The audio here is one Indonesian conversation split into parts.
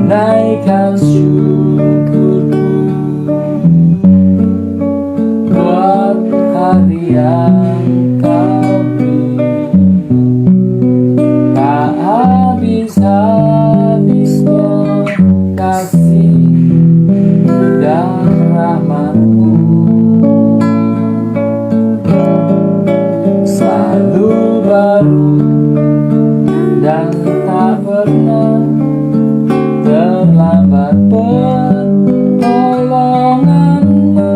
naikkan syukurku buat hari yang kau beri. Tak habis-habisnya kasih dan rahmat-Mu, selalu baru dan tak pernah terlambat. Pertolongan-Mu,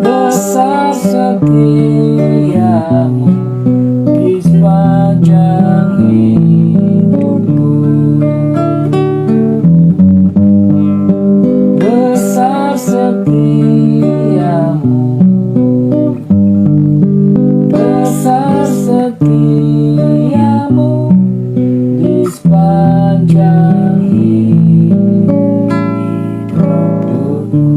besar setia-Mu di sepanjang hidupku. Besar setia-Mu, besar setia-Mu di sepanjang hidupku. Ku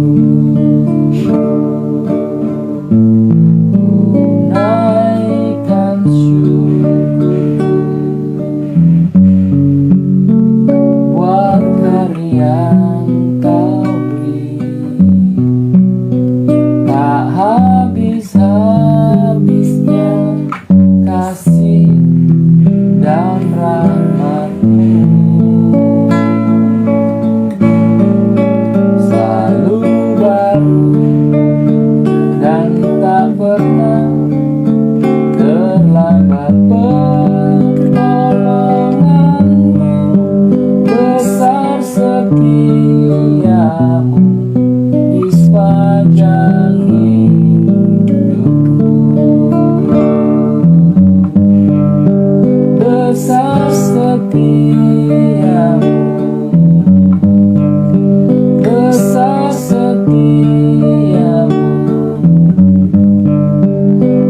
naikkan syukurku buat hari yang Kau beri. Tak habis-habisnya kasih dan rahmat-Mu, selalu baru dan tak pernah terlambat. Pertolongan-Mu, besar setia-Mu di sepanjang hidupku. Besar setia-Mu, besar setia-Mu,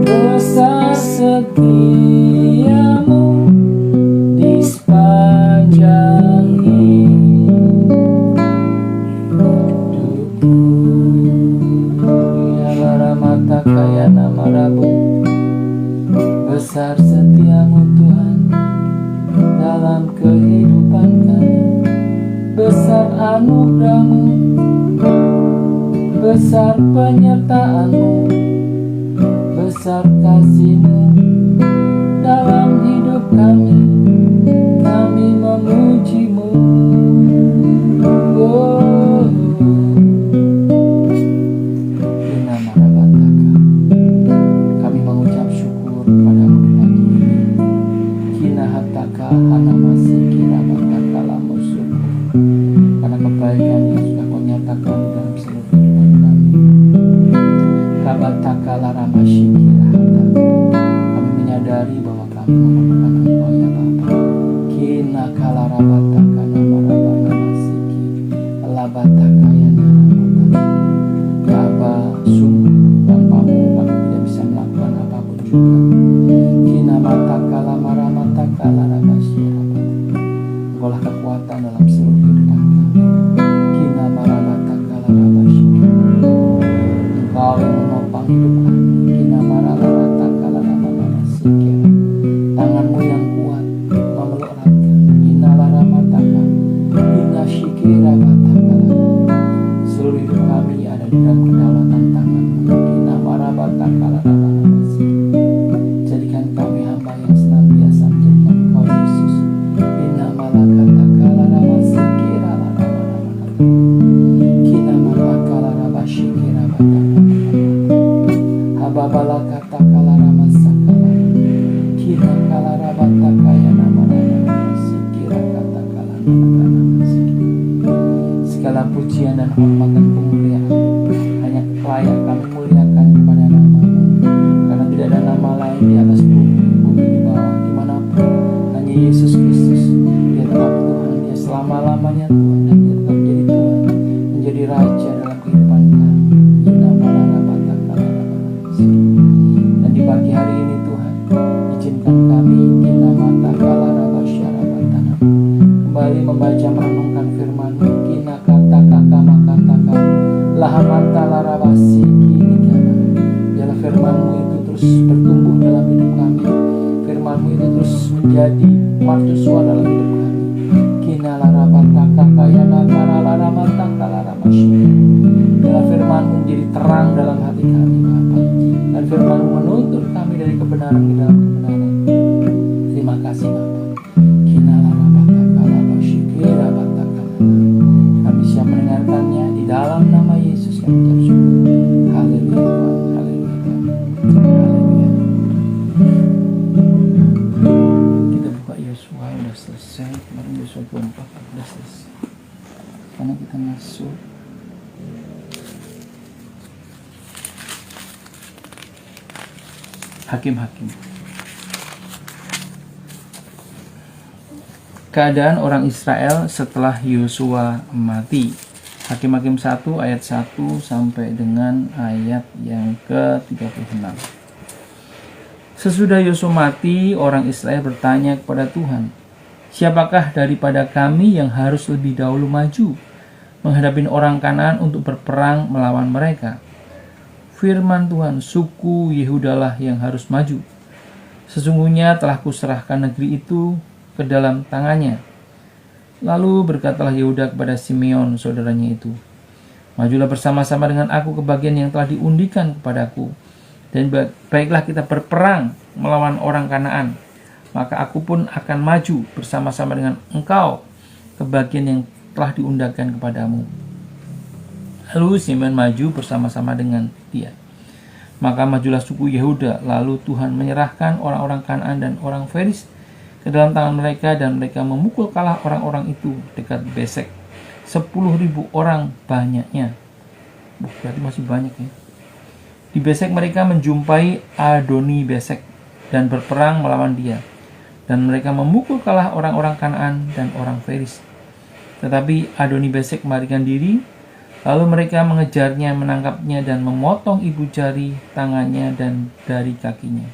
besar setia-Mu di sepanjang hidupku. Ya Laramata Kaya Nama Rabu, besar setia-Mu Tuhan dalam kehidupan kami. Besar anugerah-Mu, besar penyertaan-Mu, besar kasih-Mu dalam hidup kami. Kami memuji-Mu. Oh, Inama Rabataka, kami mengucap syukur padamu di pagi ini. Kinahataka hanamasi kirabataka lamusuku, karena kebaikan yang sudah Kau nyatakan di dalam seluruh kehidupan kami. Kabataka laramashi kirahata, kami menyadari bahwa kami memerlukan Engkau ya Bapa. Kinakalabataka namarabana masiki alabataka ya naramata. Ya Aba, sungguh tanpamu kami tidak bisa melakukan apapun juga. Kinamataka lamaramata larabashirabata, Engkaulah kekuatan dalam seluruh kehidupan kami. Kinamarabataka larabashirabata, Engkau yang menopang hidup kami. Kinamarabataka larabashirabata, tangan-Mu yang kuat memeluk raga. Kinalaramataka hinashikirabataka, seluruh hidup kami ada di dalam kedaulatan tangan-Mu. Kinamarabataka larabashirabata, jadikan kami hamba yang senantiasa menjadikan Engkau Yesus. Inamalakataka larabashikirabata, kinamalaka larabashikirabata, hababalakataka laramasakala, kinakalabataka ya namarabashikirabata laramasiki. Segala pujian dan hormat dan kemuliaan hanya layak kami muliakan kepada nama-Mu, karena tidak ada nama lain di atas bumi di bawah, dimanapun hanya Yesus Kristus. Dia tetap Tuhan, Dia selama-lamanya Tuhan, dan Dia tetap menjadi Tuhan, menjadi Raja dalam kehidupan kami. Dan di pagi hari ini Tuhan, izinkan kami kembali membaca merenungkan firman-Mu. Lahamanta larabasi kinikana, biarlah firman-Mu itu terus bertumbuh dalam hidup kami. Firman-Mu itu terus menjadi mercusuar dalam hidup kami. Kina larabata kakayana terang dalam hati kami Bapa. Dan firman-Mu menuntun kami dari kebenaran ke dalam kebenaran. Terima kasih Bapa. Kami siap mendengarkannya di dalam nama Yesus kami ucap syukur. Haleluya Tuhan, haleluya Tuhan, haleluya. Kita buka Yosua, udah selesai. Kemarin Yosua 24 udah selesai. Karena kita masuk Hakim-Hakim. Keadaan orang Israel setelah Yosua mati. Hakim-Hakim 1 ayat 1 sampai dengan ayat yang ke-36. Sesudah Yosua mati, orang Israel bertanya kepada Tuhan, "Siapakah daripada kami yang harus lebih dahulu maju menghadapi orang Kanaan untuk berperang melawan mereka?" Firman Tuhan, "Suku Yehudalah yang harus maju. Sesungguhnya telah kuserahkan negeri itu ke dalam tangannya." Lalu berkatalah Yehuda kepada Simeon saudaranya itu, "Majulah bersama-sama dengan aku ke bagian yang telah diundikan kepadaku, dan baiklah kita berperang melawan orang Kanaan. Maka aku pun akan maju bersama-sama dengan engkau ke bagian yang telah diundangkan kepadamu." Lalu Simeon maju bersama-sama dengan dia. Maka majulah suku Yehuda, lalu Tuhan menyerahkan orang-orang Kanaan dan orang Feris ke dalam tangan mereka, dan mereka memukul kalah orang-orang itu dekat Besek. 10.000 orang banyaknya. Berarti masih banyak ya. Di Besek mereka menjumpai Adoni Besek dan berperang melawan dia. Dan mereka memukul kalah orang-orang Kanaan dan orang Feris. Tetapi Adoni Besek melarikan diri, lalu mereka mengejarnya, menangkapnya dan memotong ibu jari tangannya dan dari kakinya.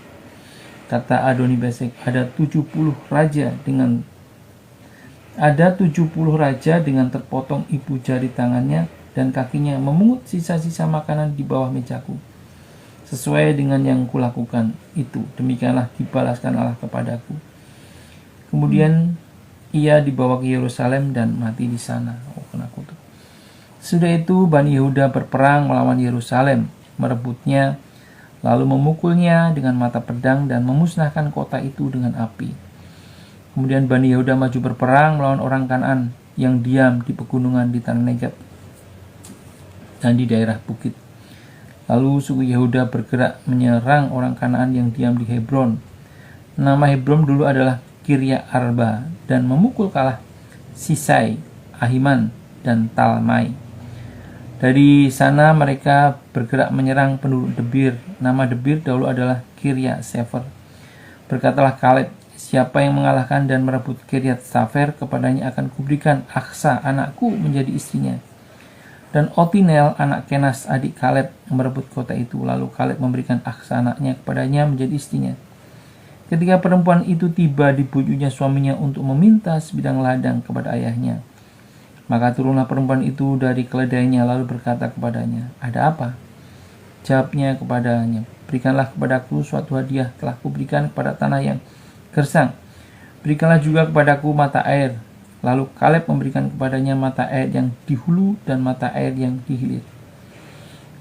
Kata Adoni Besek, ada 70 raja dengan terpotong ibu jari tangannya dan kakinya, memungut sisa-sisa makanan di bawah mejaku. Sesuai dengan yang kulakukan itu, demikianlah dibalaskan Allah kepadaku. Kemudian ia dibawa ke Yerusalem dan mati di sana. Sudah itu Bani Yehuda berperang melawan Yerusalem, merebutnya, lalu memukulnya dengan mata pedang dan memusnahkan kota itu dengan api. Kemudian Bani Yehuda maju berperang melawan orang Kanaan yang diam di pegunungan di tanah Negeb dan di daerah bukit. Lalu suku Yehuda bergerak menyerang orang Kanaan yang diam di Hebron. Nama Hebron dulu adalah Kirya Arba, dan memukul kalah Sisai, Ahiman, dan Talmai. Dari sana mereka bergerak menyerang penduduk Debir. Nama Debir dahulu adalah Kirya Sefer. Berkatalah Kaleb, "Siapa yang mengalahkan dan merebut Kiryat Safer, kepadanya akan kuberikan Aksa anakku menjadi istrinya." Dan Otinel anak Kenas adik Kaleb merebut kota itu. Lalu Kaleb memberikan Aksa anaknya kepadanya menjadi istrinya. Ketika perempuan itu tiba, dibujuknya suaminya untuk meminta sebidang ladang kepada ayahnya. Maka turunlah perempuan itu dari keledainya lalu berkata kepadanya, "Ada apa?" Jawabnya kepadanya, "Berikanlah kepadaku suatu hadiah telah kuberikan kepada tanah yang gersang. Berikanlah juga kepadaku mata air." Lalu Kaleb memberikan kepadanya mata air yang di hulu dan mata air yang di hilir.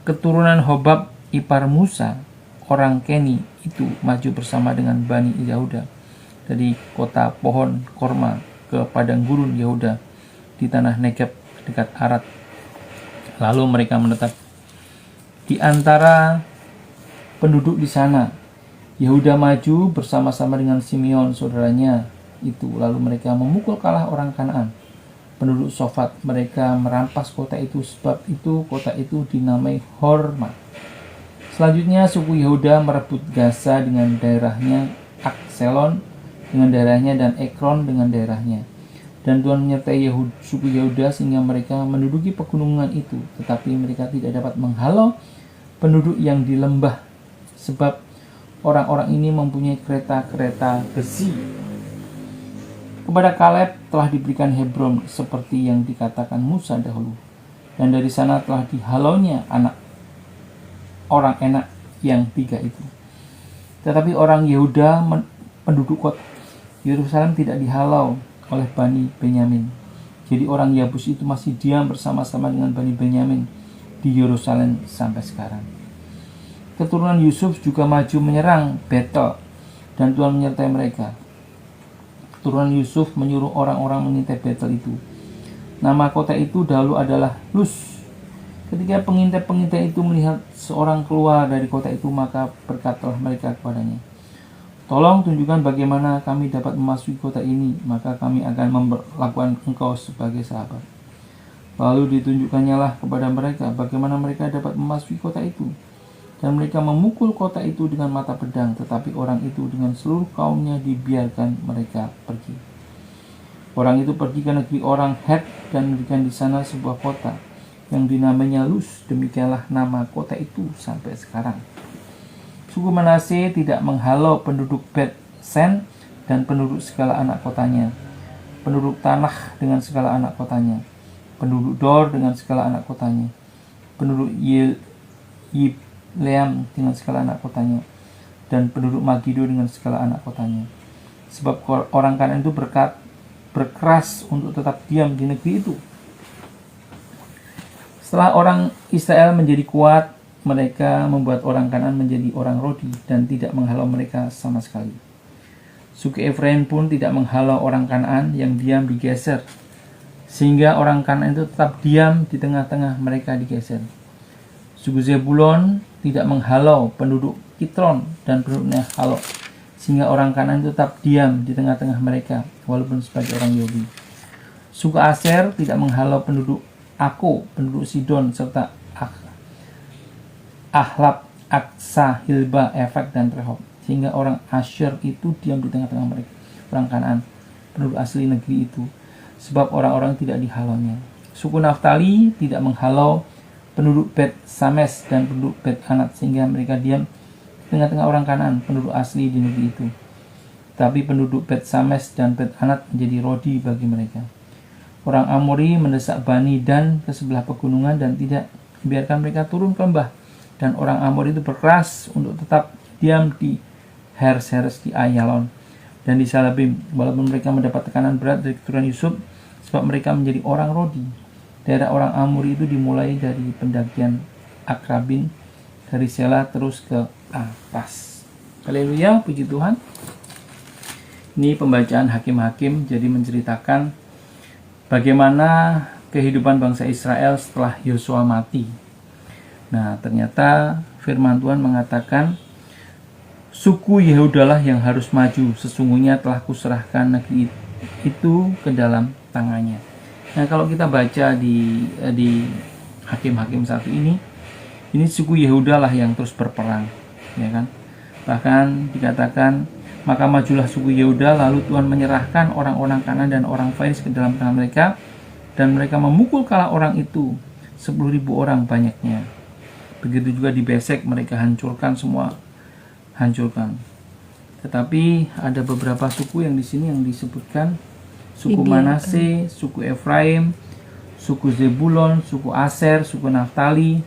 Keturunan Hobab ipar Musa, orang Keni itu maju bersama dengan Bani Yehuda dari kota pohon korma ke padang gurun Yehuda di tanah Negeb dekat Arad. Lalu mereka menetap di antara penduduk di sana. Yehuda maju bersama-sama dengan Simeon saudaranya itu. Lalu mereka memukul kalah orang Kanaan, penduduk Sofat. Mereka merampas kota itu, sebab itu kota itu dinamai Horma. Selanjutnya suku Yehuda merebut Gaza dengan daerahnya, Akselon dengan daerahnya, dan Ekron dengan daerahnya. Dan Tuhan menyertai suku Yehuda sehingga mereka menduduki pegunungan itu, tetapi mereka tidak dapat menghalau penduduk yang di lembah, sebab orang-orang ini mempunyai kereta-kereta besi. Kepada Kaleb telah diberikan Hebron seperti yang dikatakan Musa dahulu, dan dari sana telah dihalaunya anak orang Enak yang 3 itu. Tetapi orang Yehuda penduduk kota Yerusalem tidak dihalau oleh Bani Benyamin. Jadi orang Yabus itu masih diam bersama-sama dengan Bani Benyamin di Yerusalem sampai sekarang. Keturunan Yusuf juga maju menyerang Betel dan Tuhan menyertai mereka. Keturunan Yusuf menyuruh orang-orang mengintai Betel itu. Nama kota itu dahulu adalah Luz. Ketika pengintai-pengintai itu melihat seorang keluar dari kota itu, maka berkatalah mereka kepadanya, "Tolong tunjukkan bagaimana kami dapat memasuki kota ini, maka kami akan memperlakukan engkau sebagai sahabat." Lalu ditunjukkannya lah kepada mereka bagaimana mereka dapat memasuki kota itu. Dan mereka memukul kota itu dengan mata pedang, tetapi orang itu dengan seluruh kaumnya dibiarkan mereka pergi. Orang itu pergi ke negeri orang Het dan mendirikan di sana sebuah kota yang dinamainya Luz. Demikianlah nama kota itu sampai sekarang. Suku Manase tidak menghalau penduduk Bet-Sen dan penduduk segala anak kotanya, penduduk tanah dengan segala anak kotanya, penduduk Dor dengan segala anak kotanya, penduduk Yibleam dengan segala anak kotanya, dan penduduk Magido dengan segala anak kotanya. Sebab orang Kanaan itu berkeras untuk tetap diam di negeri itu. Setelah orang Israel menjadi kuat, mereka membuat orang Kanaan menjadi orang Rodi dan tidak menghalau mereka sama sekali. Suku Efraim pun tidak menghalau orang Kanaan yang diam di Geser, sehingga orang Kanaan itu tetap diam di tengah-tengah mereka di Geser. Suku Zebulon tidak menghalau penduduk Kitron dan penduduk Nehalok, sehingga orang Kanaan itu tetap diam di tengah-tengah mereka walaupun sebagai orang Yahudi. Suku Aser tidak menghalau penduduk Ako, penduduk Sidon, serta Ahlab, Aksa, Hilba, Efek, dan Rehob, sehingga orang Asher itu diam di tengah-tengah mereka, orang Kanaan, penduduk asli negeri itu, sebab orang-orang tidak dihalaunya. Suku Naftali tidak menghalau penduduk Bet Sames dan penduduk Bet Anat, sehingga mereka diam di tengah-tengah orang Kanaan, penduduk asli di negeri itu. Tapi penduduk Bet Sames dan Bet Anat menjadi Rodi bagi mereka. Orang Amori mendesak Bani Dan ke sebelah pegunungan dan tidak membiarkan mereka turun ke lembah. Dan orang Amori itu berkeras untuk tetap diam di Heres di Ayalon dan di Salabim, walaupun mereka mendapat tekanan berat dari keturunan Yusuf, sebab mereka menjadi orang Rodi. Daerah orang Amori itu dimulai dari pendakian Akrabin, dari Sela terus ke atas. Haleluya, puji Tuhan. Ini pembacaan Hakim-Hakim, jadi menceritakan bagaimana kehidupan bangsa Israel setelah Yosua mati. Nah, ternyata firman Tuhan mengatakan, suku Yehudalah yang harus maju, sesungguhnya telah kuserahkan negeri itu ke dalam tangannya. Nah, kalau kita baca di Hakim-Hakim 1 ini suku Yehudalah yang terus berperang, ya kan? Bahkan dikatakan, maka majulah suku Yehuda, lalu Tuhan menyerahkan orang-orang Kanaan dan orang Faiz ke dalam tangan mereka, dan mereka memukul kalah orang itu, 10.000 orang banyaknya. Begitu juga di Besek, mereka hancurkan semua, hancurkan. Tetapi ada beberapa suku yang di sini yang disebutkan, suku Manase, suku Efraim, suku Zebulon, suku Aser, suku Naftali,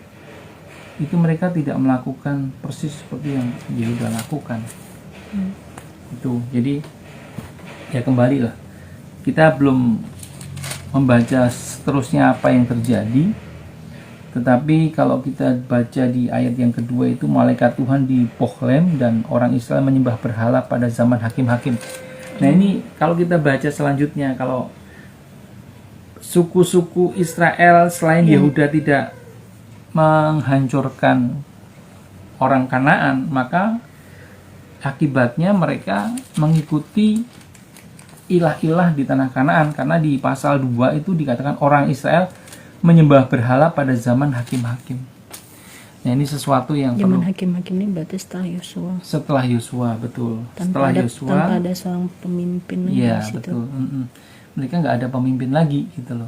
itu mereka tidak melakukan persis seperti yang Yehuda lakukan. Itu, jadi ya kembali lah, kita belum membaca seterusnya apa yang terjadi, tetapi kalau kita baca di ayat yang kedua itu, malaikat Tuhan di Bohlem dan orang Israel menyembah berhala pada zaman Hakim-Hakim. Nah, ini kalau kita baca selanjutnya, kalau suku-suku Israel selain Yehuda tidak menghancurkan orang Kanaan, maka akibatnya mereka mengikuti ilah-ilah di tanah Kanaan, karena di pasal 2 itu dikatakan orang Israel menyembah berhala pada zaman Hakim-Hakim. Nah, ini sesuatu yang zaman Hakim-Hakim ini berarti setelah Yosua. Setelah Yosua, betul. Tanpa ada seorang pemimpin lagi. Iya, betul. Mereka nggak ada pemimpin lagi gitu loh.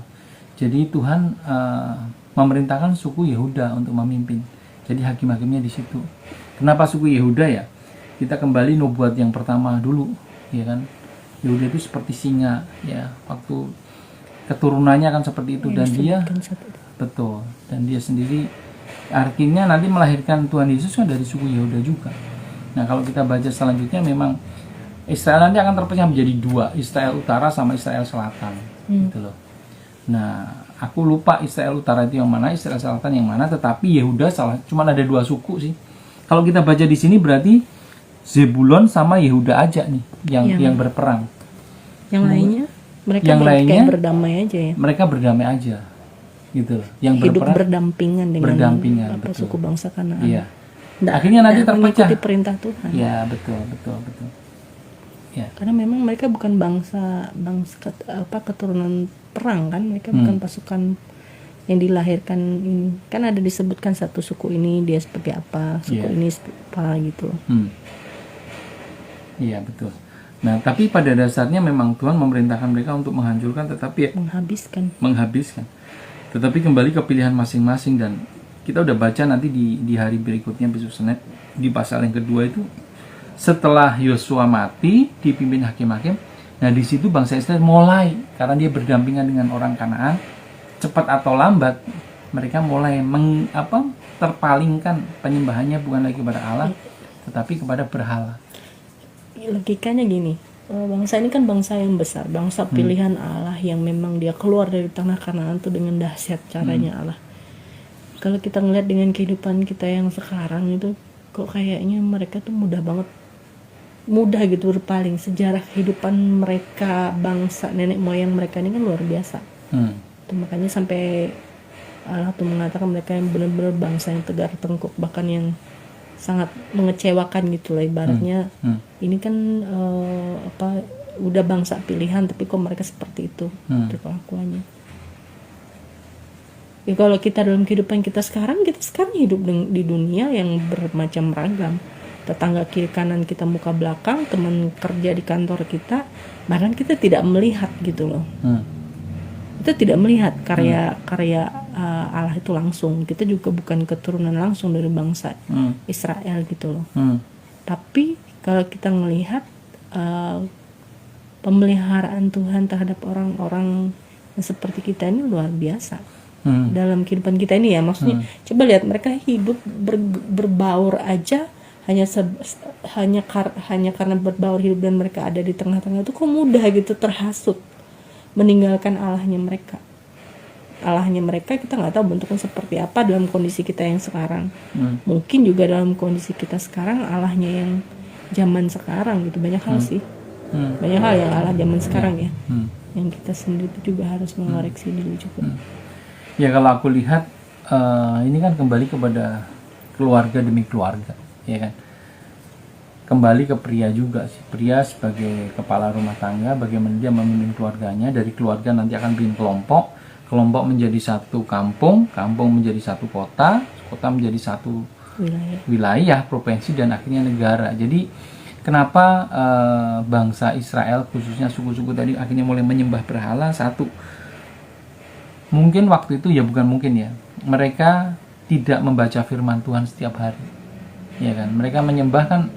Jadi Tuhan memerintahkan suku Yehuda untuk memimpin. Jadi Hakim-Hakimnya di situ. Kenapa suku Yehuda ya? Kita kembali nubuat yang pertama dulu, ya kan? Yehuda itu seperti singa, ya. Waktu keturunannya akan seperti itu, dan dia betul, dan dia sendiri artinya nanti melahirkan Tuhan Yesus kan dari suku Yehuda juga. Nah, kalau kita baca selanjutnya, memang Israel nanti akan terpecah menjadi dua, Israel Utara sama Israel Selatan, gitu loh. Nah, Aku lupa Israel Utara itu yang mana, Israel Selatan yang mana, tetapi Yehuda cuma ada 2 suku sih. Kalau kita baca di sini berarti Zebulon sama Yehuda aja nih yang berperang. Yang lainnya mereka kayak berdamai aja ya. Mereka berdamai aja. Gitu loh. Yang hidup berdampingan dengan suku bangsa Kanaan. Iya. Akhirnya nanti terpecah. Mengikuti perintah Tuhan. Ya, betul. Ya. Karena memang mereka bukan bangsa keturunan perang kan, mereka bukan pasukan yang dilahirkan ini. Kan ada disebutkan satu suku ini dia sebagai apa, suku ini seperti apa gitu. Iya, betul. Nah, tapi pada dasarnya memang Tuhan memerintahkan mereka untuk menghancurkan, tetapi menghabiskan. Tetapi kembali ke pilihan masing-masing, dan kita udah baca nanti di hari berikutnya besok Senin di pasal yang kedua itu, setelah Yosua mati dipimpin hakim-hakim. Nah, di situ bangsa Israel mulai, karena dia berdampingan dengan orang Kanaan, cepat atau lambat mereka mulai terpalingkan penyembahannya bukan lagi kepada Allah tetapi kepada berhala. Logikanya gini, bangsa ini kan bangsa yang besar, bangsa pilihan Allah yang memang dia keluar dari tanah Kanaan itu dengan dahsyat caranya Allah. Kalau kita ngeliat dengan kehidupan kita yang sekarang itu, kok kayaknya mereka tuh mudah gitu berpaling. Sejarah kehidupan mereka, bangsa nenek moyang mereka ini kan luar biasa. Itu makanya sampai Allah tuh mengatakan mereka yang benar-benar bangsa yang tegar tengkuk, bahkan yang sangat mengecewakan gitu lah ibaratnya. Ini kan udah bangsa pilihan tapi kok mereka seperti itu perlakuannya. Ya kalau kita dalam kehidupan kita sekarang hidup di dunia yang bermacam ragam. Tetangga kiri kanan kita, muka belakang, teman kerja di kantor kita, bahkan kita tidak melihat gitu loh. Kita tidak melihat karya Allah itu langsung. Kita juga bukan keturunan langsung dari bangsa Israel gitu loh. Tapi kalau kita melihat pemeliharaan Tuhan terhadap orang-orang yang seperti kita ini luar biasa. Dalam kehidupan kita ini ya, maksudnya coba lihat mereka hidup berbaur aja hanya karena berbaur hidup dan mereka ada di tengah-tengah itu kok mudah gitu terhasut meninggalkan Allahnya mereka kita nggak tahu bentuknya seperti apa dalam kondisi kita yang sekarang. Mungkin juga dalam kondisi kita sekarang Allahnya yang zaman sekarang gitu, banyak hal sih, banyak hal yang Allah zaman sekarang ya, yang kita sendiri juga harus mengoreksi diri juga. Ya kalau aku lihat ini kan kembali kepada keluarga demi keluarga, ya kan. Kembali ke pria juga sih. Pria sebagai kepala rumah tangga, bagaimana dia memimpin keluarganya. Dari keluarga nanti akan bikin kelompok menjadi satu kampung menjadi satu kota menjadi satu wilayah, provinsi, dan akhirnya negara. Jadi kenapa bangsa Israel khususnya suku-suku tadi akhirnya mulai menyembah berhala? Satu, mungkin waktu itu mereka tidak membaca firman Tuhan setiap hari, ya kan. Mereka menyembah kan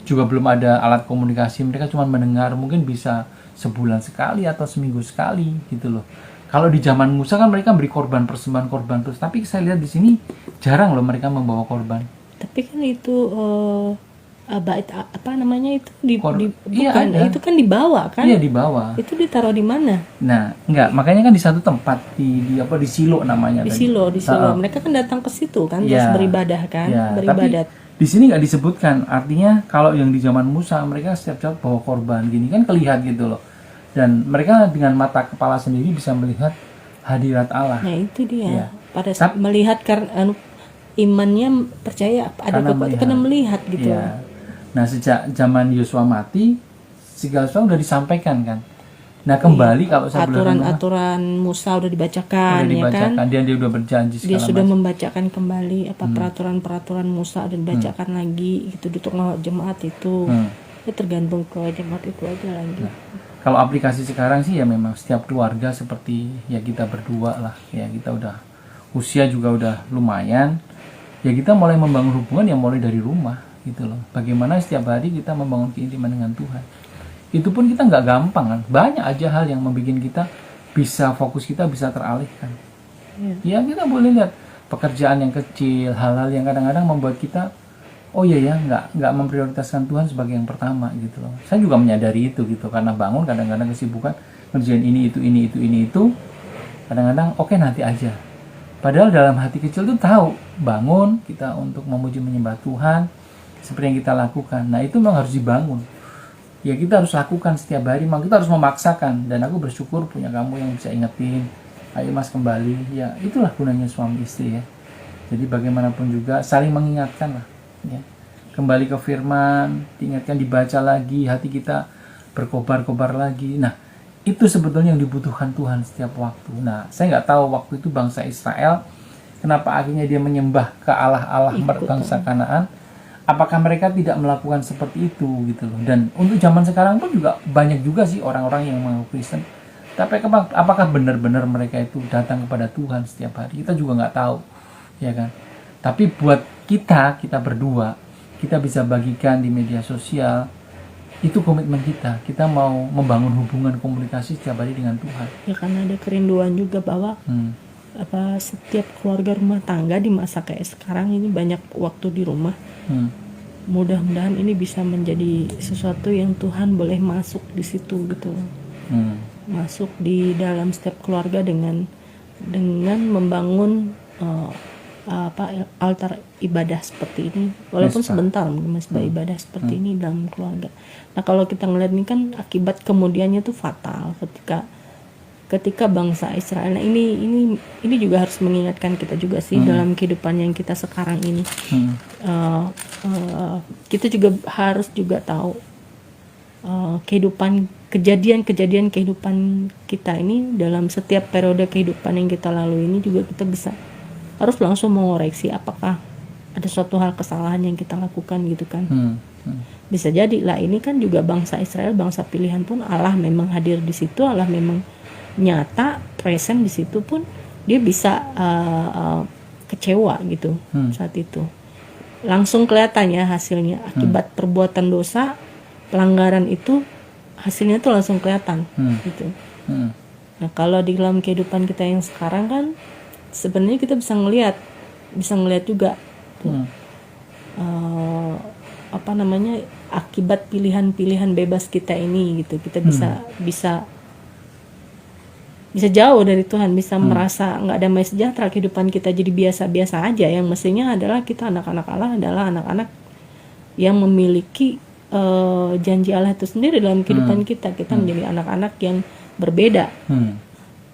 juga belum ada alat komunikasi, mereka cuma mendengar, mungkin bisa sebulan sekali atau seminggu sekali gitu loh. Kalau di zaman Musa kan mereka beri persembahan korban terus, tapi saya lihat di sini jarang loh mereka membawa korban. Tapi kan itu itu kan dibawa kan? Iya, dibawa. Itu ditaruh di mana? Nah, enggak, makanya kan di satu tempat di Silo namanya. Di Silo. Mereka kan datang ke situ kan, terus beribadah kan, beribadat. Tapi di sini nggak disebutkan. Artinya kalau yang di zaman Musa mereka setiap saat bawa korban gini kan kelihatan gitu loh. Dan mereka dengan mata kepala sendiri bisa melihat hadirat Allah. Nah itu dia. Pada saat melihat karena imannya percaya ada kekuatan karena melihat gitu. Ya. Nah sejak zaman Yosua mati segala sesuatu udah disampaikan kan. Nah kembali kalau saya aturan Musa udah dibacakan, ya kan? Dia udah berjanji dia sudah membacakan kembali peraturan Musa dan dibacakan lagi gitu di tengah jemaat itu. Ya tergantung ke jemaat itu aja lagi. Nah, kalau aplikasi sekarang sih ya memang setiap keluarga seperti ya kita berdua lah, ya kita udah usia juga udah lumayan. Ya kita mulai membangun hubungan yang mulai dari rumah gitu loh. Bagaimana setiap hari kita membangun keintiman dengan Tuhan. Itu pun kita nggak gampang kan, banyak aja hal yang membuat kita fokus kita bisa teralihkan. Ya kita boleh lihat pekerjaan yang kecil, hal-hal yang kadang-kadang membuat kita nggak memprioritaskan Tuhan sebagai yang pertama gitu loh. Saya juga menyadari itu gitu, karena bangun kadang-kadang kesibukan ngerjain ini itu Kadang-kadang oke nanti aja. Padahal dalam hati kecil tuh tahu bangun kita untuk memuji menyembah Tuhan seperti yang kita lakukan. Nah itu memang harus dibangun. Ya kita harus lakukan setiap hari. Memang kita harus memaksakan. Dan aku bersyukur punya kamu yang bisa ingetin. Ayo mas kembali. Ya itulah gunanya suami istri ya. Jadi bagaimanapun juga saling mengingatkan lah. Ya. Kembali ke firman, diingatkan, dibaca lagi, hati kita berkobar-kobar lagi. Nah itu sebetulnya yang dibutuhkan Tuhan setiap waktu. Nah, saya nggak tahu waktu itu bangsa Israel, kenapa akhirnya dia menyembah ke Allah-Allah bangsa Kanaan. Apakah mereka tidak melakukan seperti itu gitu loh. Dan untuk zaman sekarang pun juga banyak juga sih orang-orang yang mengaku Kristen. Tapi apakah benar-benar mereka itu datang kepada Tuhan setiap hari? Kita juga nggak tahu, ya kan? Tapi buat kita berdua, kita bisa bagikan di media sosial. Itu komitmen kita mau membangun hubungan komunikasi setiap hari dengan Tuhan. Ya karena ada kerinduan juga bahwa setiap keluarga rumah tangga di masa kayak sekarang ini banyak waktu di rumah. Mudah-mudahan ini bisa menjadi sesuatu yang Tuhan boleh masuk di situ gitu. Masuk di dalam setiap keluarga dengan membangun altar ibadah seperti ini, walaupun sebentar mesbah ibadah seperti ini dalam keluarga. Nah kalau kita ngeliat ini kan akibat kemudiannya tuh fatal ketika bangsa Israel. Nah ini juga harus mengingatkan kita juga sih dalam kehidupan yang kita sekarang ini. Kita juga harus juga tahu kejadian kehidupan kita ini dalam setiap periode kehidupan yang kita lalui ini juga kita harus langsung mengoreksi apakah ada suatu hal kesalahan yang kita lakukan gitu kan. Bisa jadi lah ini kan juga bangsa Israel, bangsa pilihan pun Allah memang hadir di situ, Allah memang nyata present di situ pun dia bisa kecewa gitu saat itu. Langsung kelihatan ya hasilnya akibat perbuatan dosa, pelanggaran itu hasilnya tuh langsung kelihatan gitu. Nah kalau di dalam kehidupan kita yang sekarang kan sebenarnya kita bisa ngelihat juga tuh, akibat pilihan-pilihan bebas kita ini gitu. Kita bisa jauh dari Tuhan, bisa merasa nggak damai sejahtera, kehidupan kita jadi biasa-biasa aja. Yang mestinya adalah kita anak-anak Allah adalah anak-anak yang memiliki janji Allah itu sendiri dalam kehidupan kita menjadi anak-anak yang berbeda.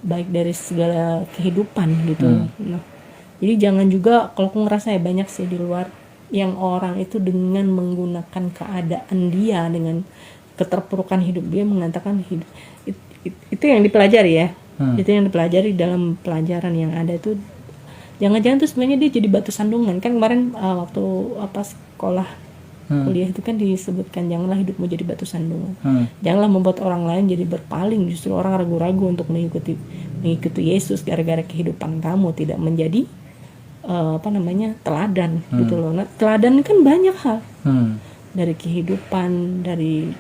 Baik dari segala kehidupan gitu. Nah, jadi jangan juga kalau aku ngerasa ya banyak sih di luar yang orang itu dengan menggunakan keadaan dia dengan keterpurukan hidup dia mengatakan hidup itu yang dipelajari ya. Itu yang dipelajari dalam pelajaran yang ada itu. Jangan-jangan tuh sebenarnya dia jadi batu sandungan kan kemarin waktu sekolah kuliah itu kan disebutkan janganlah hidupmu jadi batu sandungan. Janganlah membuat orang lain jadi berpaling, justru orang ragu-ragu untuk mengikuti Yesus gara-gara kehidupan kamu tidak menjadi teladan gitu loh. Nah, teladan kan banyak hal. Dari kehidupan, dari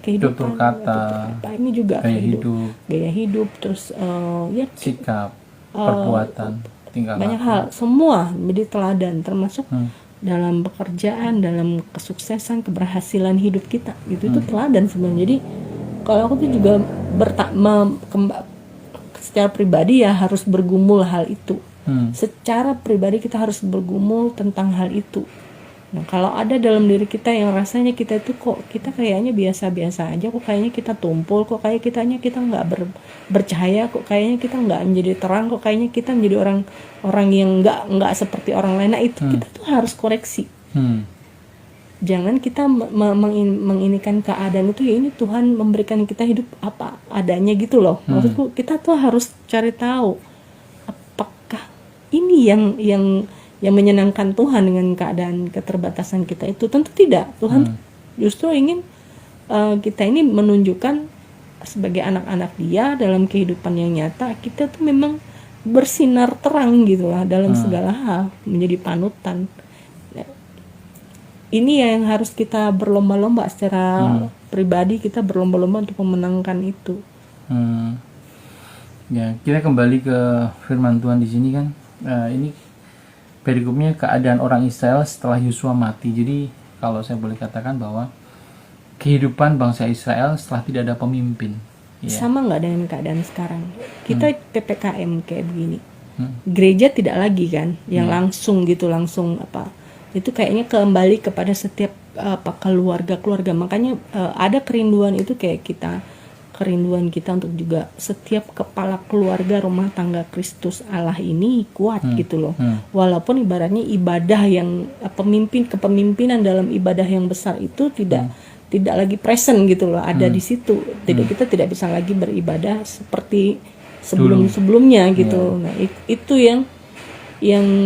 kehidupan, tutur kata, ini juga gaya hidup, terus sikap, perbuatan, tingkah laku. Banyak hal, semua menjadi teladan termasuk dalam pekerjaan, dalam kesuksesan, keberhasilan hidup kita gitu. Itu teladan sebenarnya. Jadi kalau aku tuh juga secara pribadi ya harus bergumul hal itu. Secara pribadi kita harus bergumul tentang hal itu. Nah kalau ada dalam diri kita yang rasanya kita itu kok kita kayaknya biasa-biasa aja, kok kayaknya kita tumpul, kok kayaknya kita nggak bercahaya, kok kayaknya kita nggak menjadi terang, kok kayaknya kita menjadi orang yang nggak seperti orang lain. Nah itu kita tuh harus koreksi. Jangan kita menginikan keadaan itu ya ini Tuhan memberikan kita hidup apa adanya gitu loh. Maksudku kita tuh harus cari tahu apakah ini yang menyenangkan Tuhan dengan keadaan keterbatasan kita itu. Tentu tidak. Tuhan justru ingin kita ini menunjukkan sebagai anak-anak Dia dalam kehidupan yang nyata kita tuh memang bersinar terang gitu lah dalam segala hal, menjadi panutan. Ini yang harus kita berlomba-lomba secara pribadi, kita berlomba-lomba untuk memenangkan itu. Ya, kita kembali ke firman Tuhan di sini kan. Ini perikopnya keadaan orang Israel setelah Yosua mati. Jadi kalau saya boleh katakan bahwa kehidupan bangsa Israel setelah tidak ada pemimpin. Iya. Sama nggak dengan keadaan sekarang? Kita PPKM kayak begini, Hmm. gereja tidak lagi kan, yang langsung apa? Itu kayaknya kembali kepada setiap keluarga. Makanya ada kerinduan itu kayak kerinduan kita untuk juga setiap kepala keluarga rumah tangga Kristus Allah ini kuat gitu loh. Walaupun ibaratnya ibadah yang kepemimpinan dalam ibadah yang besar itu tidak lagi present gitu loh, ada di situ. Kita tidak bisa lagi beribadah seperti sebelumnya gitu. Nah, itu yang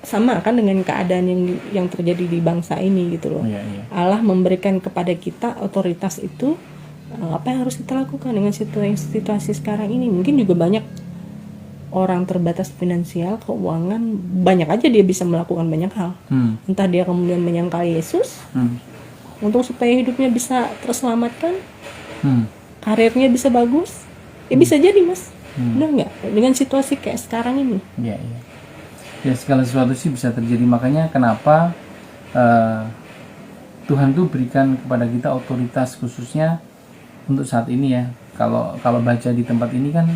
sama kan dengan keadaan yang terjadi di bangsa ini gitu loh. Allah memberikan kepada kita otoritas itu. Apa yang harus kita lakukan dengan situasi sekarang ini? Mungkin juga banyak orang terbatas finansial, keuangan, banyak aja dia bisa melakukan banyak hal. Entah dia kemudian menyangkal Yesus untuk supaya hidupnya bisa terselamatkan, karirnya bisa bagus, bisa jadi mas. Benar nggak? Dengan situasi kayak sekarang ini. Iya. Ya, segala sesuatu sih bisa terjadi. Makanya kenapa Tuhan tuh berikan kepada kita otoritas khususnya untuk saat ini ya. Kalau baca di tempat ini kan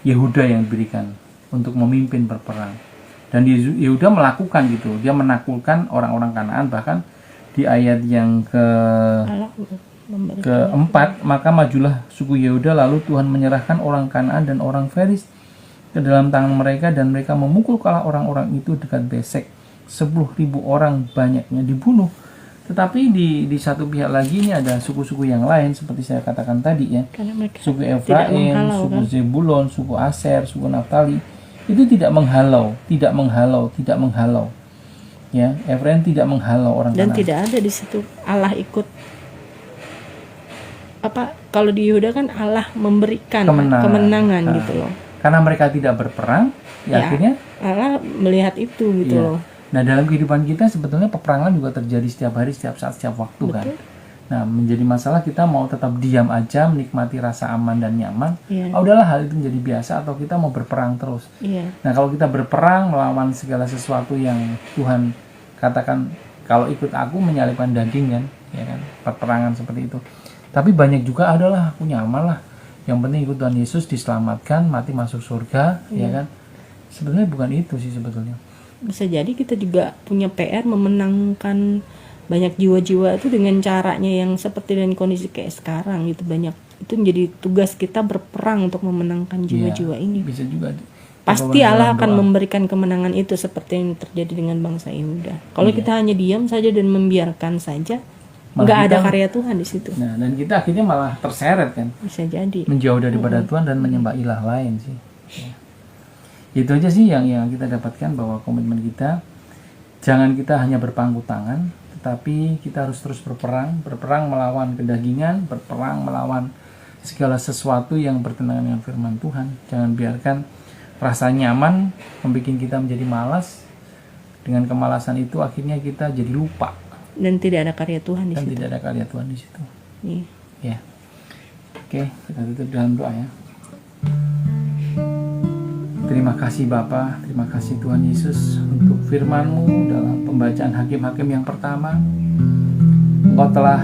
Yehuda yang diberikan untuk memimpin berperang, dan Yehuda melakukan gitu, dia menaklukkan orang-orang Kanaan. Bahkan di ayat yang keempat, maka majulah suku Yehuda, lalu Tuhan menyerahkan orang Kanaan dan orang Feris ke dalam tangan mereka, dan mereka memukul kalah orang-orang itu dekat Besek. 10.000 orang banyaknya dibunuh. Tetapi di satu pihak lagi ini ada suku-suku yang lain seperti saya katakan tadi ya. Suku Efraim, suku Zebulon, suku Aser, suku Naftali itu tidak menghalau. Ya, Efraim tidak menghalau orang dan Kanaan. tidak ada di situ Allah ikut kalau di Yehuda kan Allah memberikan kemenangan gitu loh. Karena mereka tidak berperang, akhirnya Allah melihat itu gitu loh. Nah, dalam kehidupan kita sebetulnya peperangan juga terjadi setiap hari, setiap saat, setiap waktu. Betul. Kan. Nah, menjadi masalah kita mau tetap diam aja, menikmati rasa aman dan nyaman. Udahlah hal itu menjadi biasa, atau kita mau berperang terus. Nah, kalau kita berperang melawan segala sesuatu yang Tuhan katakan, kalau ikut aku menyalibkan daging kan, ya kan, peperangan seperti itu. Tapi banyak juga adalah aku nyaman lah. Yang penting ikut Tuhan Yesus, diselamatkan, mati masuk surga, ya kan. Sebenarnya bukan itu sih sebetulnya. Bisa jadi kita juga punya PR memenangkan banyak jiwa-jiwa itu dengan caranya yang seperti dan kondisi kayak sekarang gitu. Banyak itu menjadi tugas kita berperang untuk memenangkan jiwa-jiwa ini. Bisa juga. Pasti Allah akan memberikan kemenangan itu seperti yang terjadi dengan bangsa Yehuda. Kalau kita hanya diam saja dan membiarkan saja, nggak ada karya Tuhan di situ. Nah, dan kita akhirnya malah terseret kan. Bisa jadi. Menjauh daripada Tuhan dan menyembah ilah lain sih. Itu aja sih yang kita dapatkan, bahwa komitmen kita jangan kita hanya berpangku tangan, tetapi kita harus terus berperang melawan kedagingan, berperang melawan segala sesuatu yang bertentangan dengan firman Tuhan. Jangan biarkan rasa nyaman membuat kita menjadi malas. Dengan kemalasan itu akhirnya kita jadi lupa dan tidak ada karya Tuhan di situ. Tidak ada karya Tuhan di situ. Ya. Oke, kita tutup dalam doa ya. Terima kasih Bapa, terima kasih Tuhan Yesus untuk firman-Mu dalam pembacaan Hakim-Hakim yang pertama. Engkau telah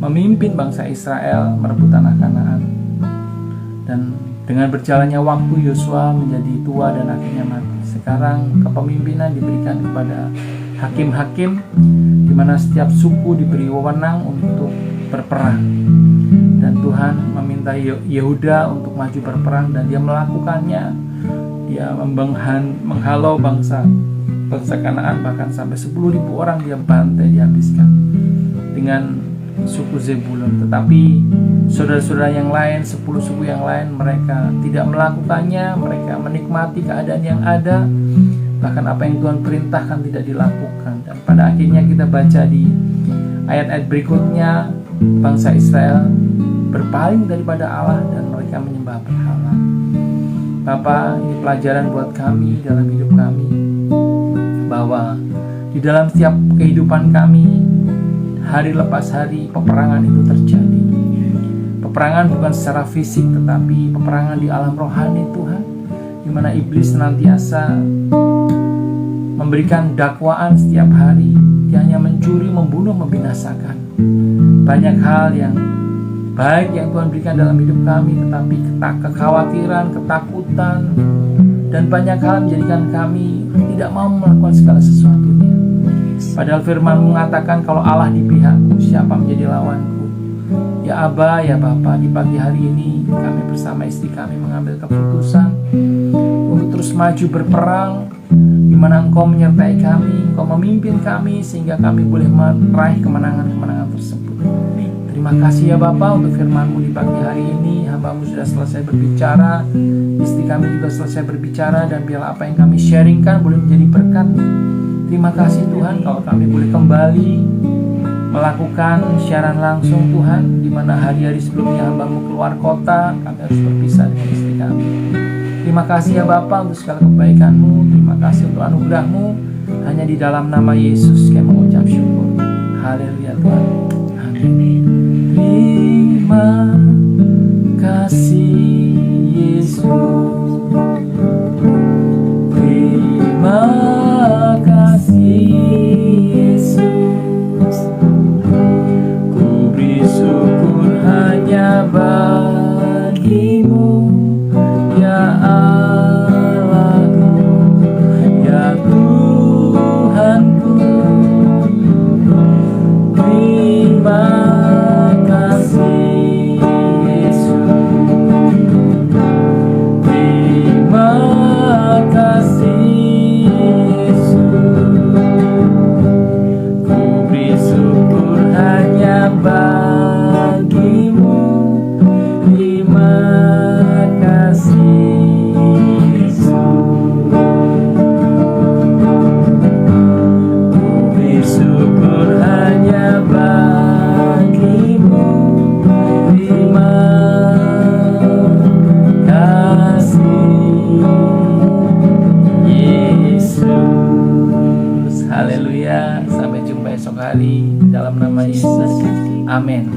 memimpin bangsa Israel merebut tanah Kanaan. Dan dengan berjalannya waktu, Yosua menjadi tua dan akhirnya mati. Sekarang kepemimpinan diberikan kepada hakim-hakim, di mana setiap suku diberi wewenang untuk berperang. Dan Tuhan meminta Yehuda untuk maju berperang, dan dia melakukannya. Dia menghalau bangsa Kanaan, bahkan sampai 10.000 orang dia bantai, dihabiskan dengan suku Zebulon. Tetapi saudara-saudara yang lain, 10 suku yang lain, mereka tidak melakukannya. Mereka menikmati keadaan yang ada, bahkan apa yang Tuhan perintahkan tidak dilakukan. Dan pada akhirnya kita baca di ayat-ayat berikutnya, bangsa Israel berpaling daripada Allah dan mereka menyembah berhala. Bapa, ini pelajaran buat kami dalam hidup kami, bahwa di dalam setiap kehidupan kami, hari lepas hari peperangan itu terjadi. Peperangan bukan secara fisik, tetapi peperangan di alam rohani Tuhan, di mana iblis senantiasa memberikan dakwaan setiap hari. Dia hanya mencuri, membunuh, membinasakan. Banyak hal yang baik yang Tuhan berikan dalam hidup kami, tetapi kekhawatiran, ketakutan, dan banyak hal menjadikan kami tidak mau melakukan segala sesuatunya. Padahal firman mengatakan kalau Allah di pihakku, siapa menjadi lawanku? Ya Aba, ya Bapa, di pagi hari ini kami bersama istri kami mengambil keputusan untuk terus maju berperang, di mana Engkau menyertai kami, Engkau memimpin kami sehingga kami boleh meraih kemenangan-kemenangan tersebut. Terima kasih ya Bapa untuk firman-Mu di pagi hari ini. Hamba-Mu sudah selesai berbicara, istri kami juga selesai berbicara, dan biarlah apa yang kami sharingkan boleh menjadi berkat. Terima kasih Tuhan kalau kami boleh kembali melakukan siaran langsung Tuhan, di mana hari-hari sebelumnya hamba-Mu keluar kota, kami harus berpisah dengan istri kami. Terima kasih ya Bapa untuk segala kebaikan-Mu, terima kasih untuk anugerah-Mu. Hanya di dalam nama Yesus kami mengucap syukur. Haleluya Tuhan. Amin. Terima kasih Yesus. Terima kasih Yesus. Ku beri syukur hanya bagimu, ya Allahku, ya Tuhanku. Terima kasih Yesus. Terima kasih Yesus. Ku beri syukur hanya bagimu. Terima kasih Yesus. Ku beri syukur hanya bagimu. Terima kasih Yesus. Haleluya. Sampai jumpa esok hari dalam nama Yesus. Amin.